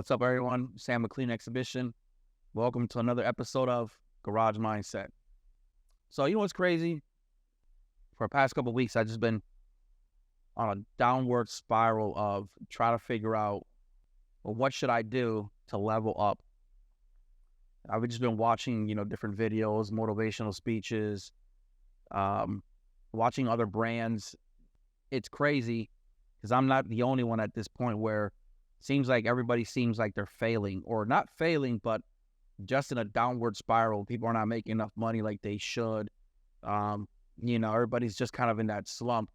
What's up, everyone? Sam with Klean Exhibition. Welcome to another episode of Garage Mindset. So, you know what's crazy? For the past couple of weeks, I've just been on a downward spiral of trying to figure out, well, what should I do to level up? I've just been watching, different videos, motivational speeches, watching other brands. It's crazy because I'm not the only one at this point where seems like everybody seems like they're failing, or not failing, but just in a downward spiral. People are not making enough money like they should. Everybody's just kind of in that slump,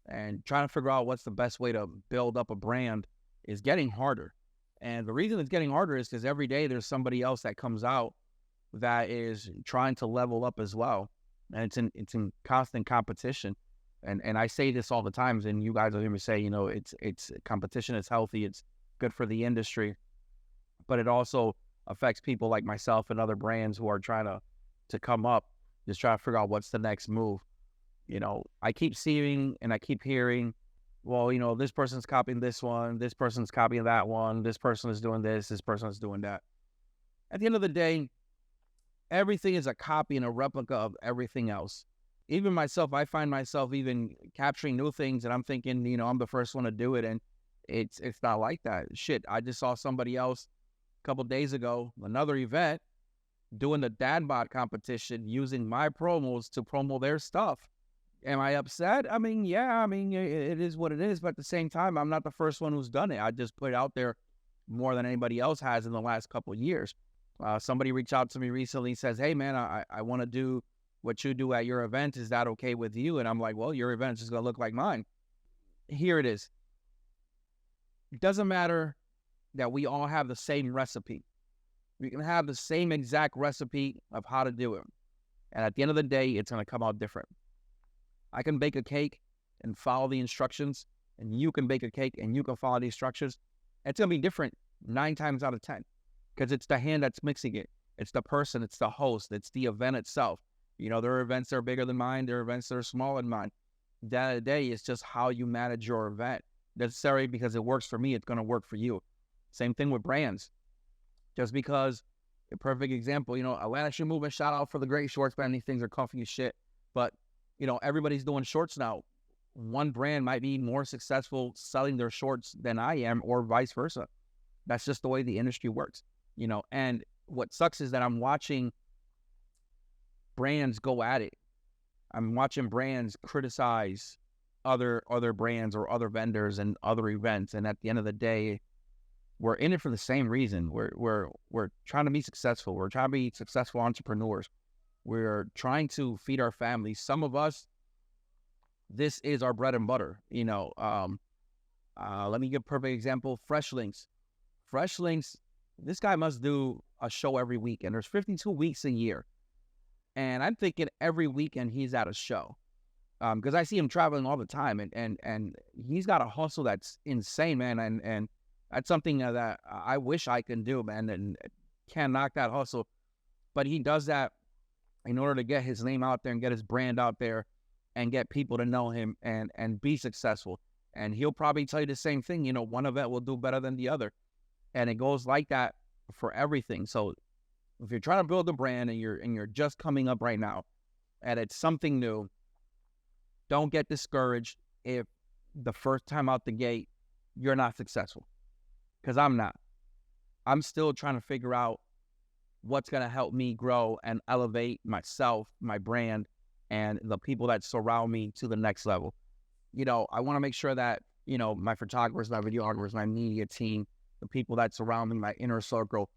and trying to figure out what's the best way to build up a brand is getting harder. And the reason it's getting harder is because every day there's somebody else that comes out that is trying to level up as well. And it's in constant competition. And I say this all the times, and you guys will hear me say, it's competition is healthy, it's good for the industry, but it also affects people like myself and other brands who are trying to come up, just trying to figure out what's the next move. I keep seeing and I keep hearing, well, this person's copying this one, this person's copying that one, this person is doing this person is doing that. At the end of the day, everything is a copy and a replica of everything else. Even myself, I find myself even capturing new things, and I'm thinking, I'm the first one to do it, and it's not like that. Shit, I just saw somebody else a couple days ago, another event, doing the dad bod competition, using my promos to promo their stuff. Am I upset? Yeah, it is what it is, but at the same time, I'm not the first one who's done it. I just put it out there more than anybody else has in the last couple of years. Somebody reached out to me recently, says, hey man, I want to do what you do at your event. Is that okay with you? And I'm like, well, your event is just going to look like mine. Here it is. It doesn't matter that we all have the same recipe. We can have the same exact recipe of how to do it. And at the end of the day, it's going to come out different. I can bake a cake and follow the instructions, and you can bake a cake and you can follow the instructions. It's going to be different 9 times out of 10 because it's the hand that's mixing it. It's the person, it's the host, it's the event itself. There are events that are bigger than mine. There are events that are smaller than mine. At the end of the day, it's just how you manage your event. Necessarily because it works for me, it's going to work for you. Same thing with brands. Just because, a perfect example, Atlanta Shoe Movement, shout out for the great shorts, man. These things are comfy as shit. But, everybody's doing shorts now. One brand might be more successful selling their shorts than I am, or vice versa. That's just the way the industry works. And what sucks is that I'm watching brands go at it. I'm watching brands criticize other brands or other vendors and other events. And at the end of the day, we're in it for the same reason. We're trying to be successful. We're trying to be successful entrepreneurs. We're trying to feed our families. Some of us, this is our bread and butter. Let me give a perfect example. Fresh Links. Fresh Links, this guy must do a show every weekend. There's 52 weeks a year. And I'm thinking every weekend he's at a show, because I see him traveling all the time, and he's got a hustle that's insane, man. And that's something that I wish I can do, man, and can't knock that hustle. But he does that in order to get his name out there and get his brand out there and get people to know him and be successful. And he'll probably tell you the same thing. One event will do better than the other. And it goes like that for everything. So if you're trying to build a brand and you're just coming up right now, and it's something new, don't get discouraged if the first time out the gate you're not successful, because I'm not. I'm still trying to figure out what's going to help me grow and elevate myself, my brand, and the people that surround me to the next level. I want to make sure that, my photographers, my videographers, my media team, the people that surround me, my inner circle,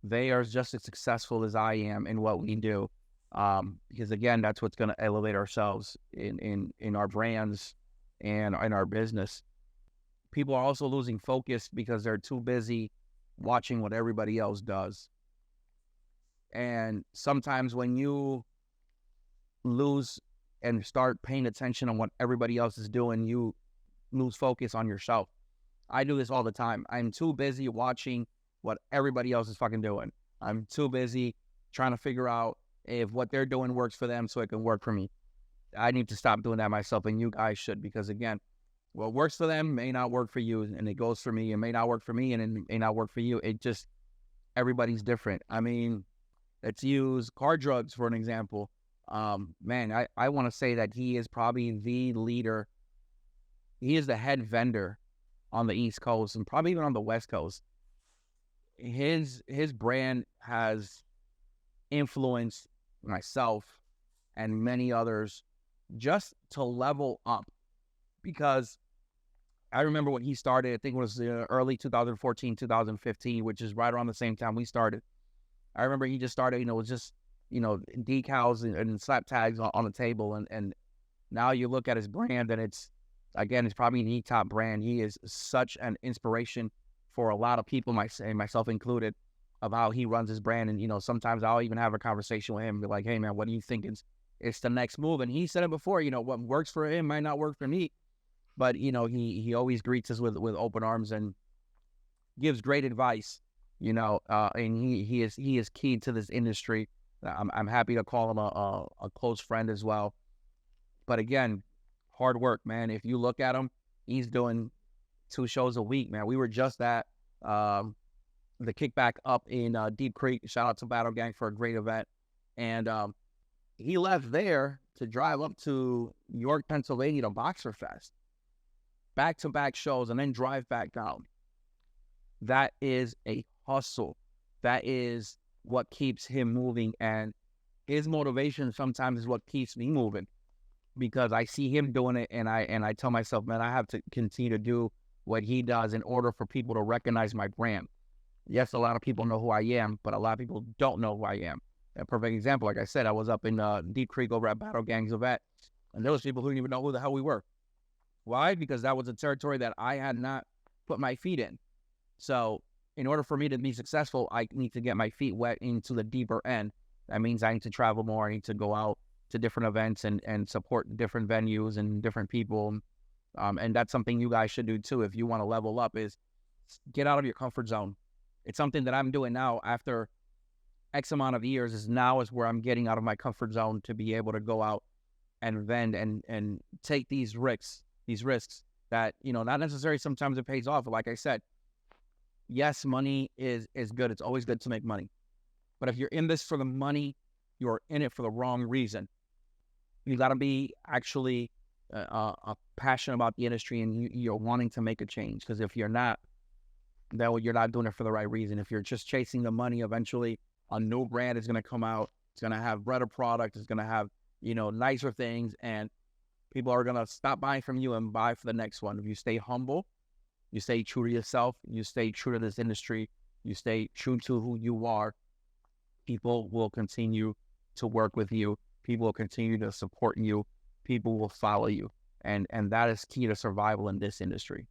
they are just as successful as I am in what we do. Because again, that's what's going to elevate ourselves in our brands and in our business. People are also losing focus because they're too busy watching what everybody else does. And sometimes when you lose and start paying attention on what everybody else is doing, you lose focus on yourself. I do this all the time. I'm too busy watching what everybody else is fucking doing. I'm too busy trying to figure out if what they're doing works for them so it can work for me. I need to stop doing that myself, and you guys should, because again, what works for them may not work for you, and it goes for me. It may not work for me, and it may not work for you. It just, everybody's different. I mean, let's use Car Drugs for an example. Man, I want to say that he is probably the leader. He is the head vendor on the East Coast and probably even on the West Coast. His brand has influenced myself and many others just to level up, because I remember when he started, I think it was early 2014, 2015, which is right around the same time we started. I remember he just started, it was just, decals and slap tags on the table. And now you look at his brand and it's probably the top brand. He is such an inspiration for a lot of people, myself included, of how he runs his brand. And, sometimes I'll even have a conversation with him and be like, hey man, what do you think it's the next move? And he said it before, what works for him might not work for me. But, he always greets us with open arms and gives great advice, and he is key to this industry. I'm happy to call him a close friend as well. But again, hard work, man. If you look at him, he's doing 2 shows a week, man. We were just at the Kickback up in Deep Creek. Shout out to Battle Gang for a great event. And he left there to drive up to York, Pennsylvania to Boxer Fest. Back-to-back shows and then drive back down. That is a hustle. That is what keeps him moving, and his motivation sometimes is what keeps me moving, because I see him doing it, and I tell myself, man, I have to continue to do what he does in order for people to recognize my brand. Yes, a lot of people know who I am, but a lot of people don't know who I am. A perfect example, like I said, I was up in Deep Creek over at Battle Gang's event, and there was people who didn't even know who the hell we were. Why? Because that was a territory that I had not put my feet in. So in order for me to be successful, I need to get my feet wet into the deeper end. That means I need to travel more. I need to go out to different events and support different venues and different people. And that's something you guys should do too if you want to level up, is get out of your comfort zone. It's something that I'm doing now after X amount of years. Is where I'm getting out of my comfort zone to be able to go out and vend and take these risks that, not necessarily sometimes it pays off. But like I said, yes, money is good. It's always good to make money. But if you're in this for the money, you're in it for the wrong reason. You got to be actually passionate about the industry, and you're wanting to make a change. Because if you're not, then you're not doing it for the right reason. If you're just chasing the money, eventually a new brand is going to come out. It's going to have better product. It's going to have, nicer things. And people are going to stop buying from you and buy for the next one. If you stay humble, you stay true to yourself, you stay true to this industry, you stay true to who you are, people will continue to work with you. People will continue to support you. People will follow you. And that is key to survival in this industry.